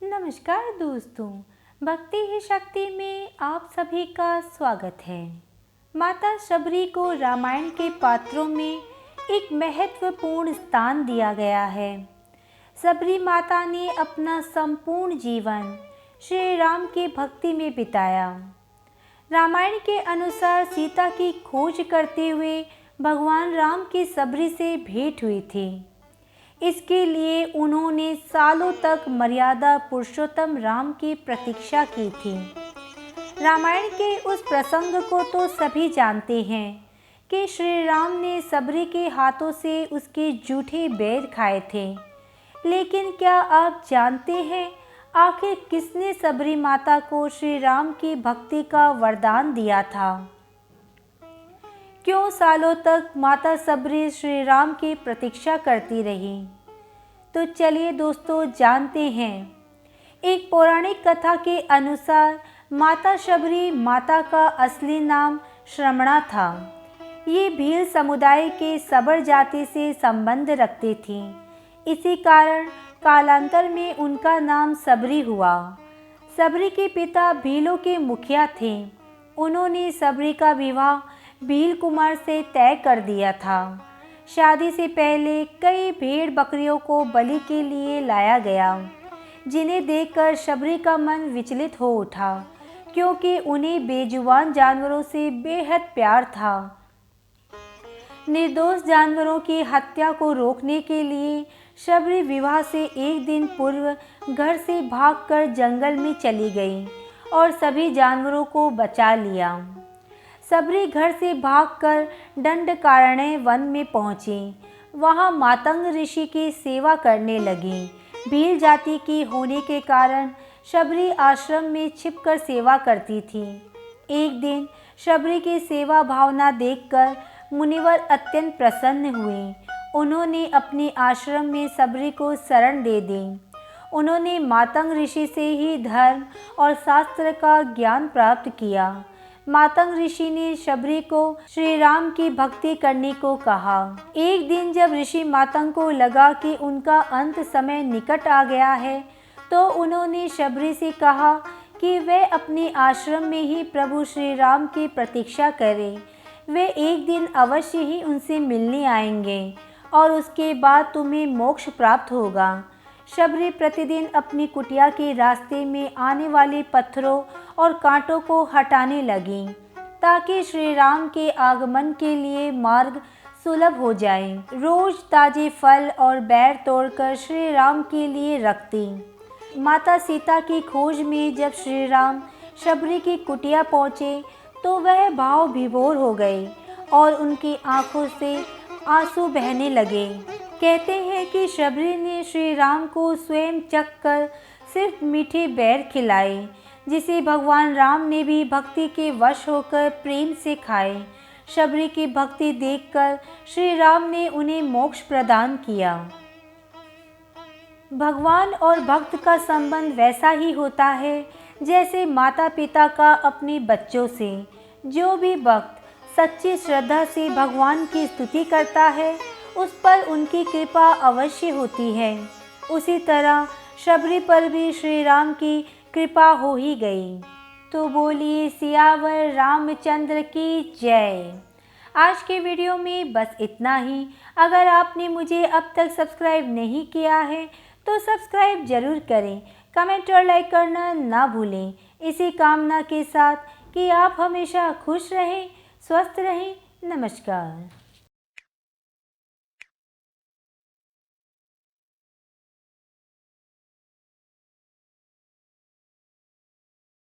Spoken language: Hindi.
नमस्कार दोस्तों, भक्ति ही शक्ति में आप सभी का स्वागत है। माता शबरी को रामायण के पात्रों में एक महत्वपूर्ण स्थान दिया गया है। शबरी माता ने अपना संपूर्ण जीवन श्री राम की भक्ति में बिताया। रामायण के अनुसार सीता की खोज करते हुए भगवान राम की शबरी से भेंट हुई थी। इसके लिए उन्होंने सालों तक मर्यादा पुरुषोत्तम राम की प्रतीक्षा की थी। रामायण के उस प्रसंग को तो सभी जानते हैं कि श्री राम ने शबरी के हाथों से उसके जूठे बैर खाए थे। लेकिन क्या आप जानते हैं आखिर किसने शबरी माता को श्री राम की भक्ति का वरदान दिया था? क्यों सालों तक माता शबरी श्री राम की प्रतीक्षा करती रही? तो चलिए दोस्तों जानते हैं। एक पौराणिक कथा के अनुसार माता शबरी माता का असली नाम श्रमणा था। ये भील समुदाय के सबर जाति से संबंध रखती थी। इसी कारण कालांतर में उनका नाम शबरी हुआ। शबरी के पिता भीलों के मुखिया थे। उन्होंने शबरी का विवाह भील कुमार से तय कर दिया था। शादी से पहले कई भेड़ बकरियों को बलि के लिए लाया गया, जिन्हें देखकर शबरी का मन विचलित हो उठा, क्योंकि उन्हें बेजुबान जानवरों से बेहद प्यार था। निर्दोष जानवरों की हत्या को रोकने के लिए शबरी विवाह से एक दिन पूर्व घर से भागकर जंगल में चली गई और सभी जानवरों को बचा लिया। शबरी घर से भागकर दंडकारण्य वन में पहुंची। वहां मातंग ऋषि की सेवा करने लगी। भील जाति की होने के कारण शबरी आश्रम में छिपकर सेवा करती थी। एक दिन शबरी की सेवा भावना देखकर मुनिवर अत्यंत प्रसन्न हुए। उन्होंने अपने आश्रम में शबरी को शरण दे दी। उन्होंने मातंग ऋषि से ही धर्म और शास्त्र का ज्ञान प्राप्त किया। मातंग ऋषि ने शबरी को श्री राम की भक्ति करने को कहा। एक दिन जब ऋषि मातंग को लगा कि उनका अंत समय निकट आ गया है, तो उन्होंने शबरी से कहा कि वे अपने आश्रम में ही प्रभु श्री राम की प्रतीक्षा करें। वे एक दिन अवश्य ही उनसे मिलने आएंगे और उसके बाद तुम्हें मोक्ष प्राप्त होगा। शबरी प्रतिदिन अपनी कुटिया के रास्ते में आने वाले पत्थरों और कांटों को हटाने लगी, ताकि श्री राम के आगमन के लिए मार्ग सुलभ हो जाए। रोज ताजे फल और बैर तोड़कर श्री राम के लिए रखती। माता सीता की खोज में जब श्री राम शबरी की कुटिया पहुँचे, तो वह भाव विभोर हो गए और उनकी आंखों से आंसू बहने लगे। कहते हैं कि शबरी ने श्री राम को स्वयं चखकर सिर्फ मीठे बैर खिलाए, जिसे भगवान राम ने भी भक्ति के वश होकर प्रेम से खाए। शबरी की भक्ति देखकर श्री राम ने उन्हें मोक्ष प्रदान किया। भगवान और भक्त का संबंध वैसा ही होता है जैसे माता पिता का अपने बच्चों से। जो भी भक्त सच्ची श्रद्धा से भगवान की स्तुति करता है, उस पर उनकी कृपा अवश्य होती है। उसी तरह शबरी पर भी श्री राम की कृपा हो ही गई। तो बोलिए सियावर रामचंद्र की जय। आज के वीडियो में बस इतना ही। अगर आपने मुझे अब तक सब्सक्राइब नहीं किया है तो सब्सक्राइब जरूर करें। कमेंट और लाइक करना ना भूलें। इसी कामना के साथ कि आप हमेशा खुश रहें, स्वस्थ रहें। नमस्कार।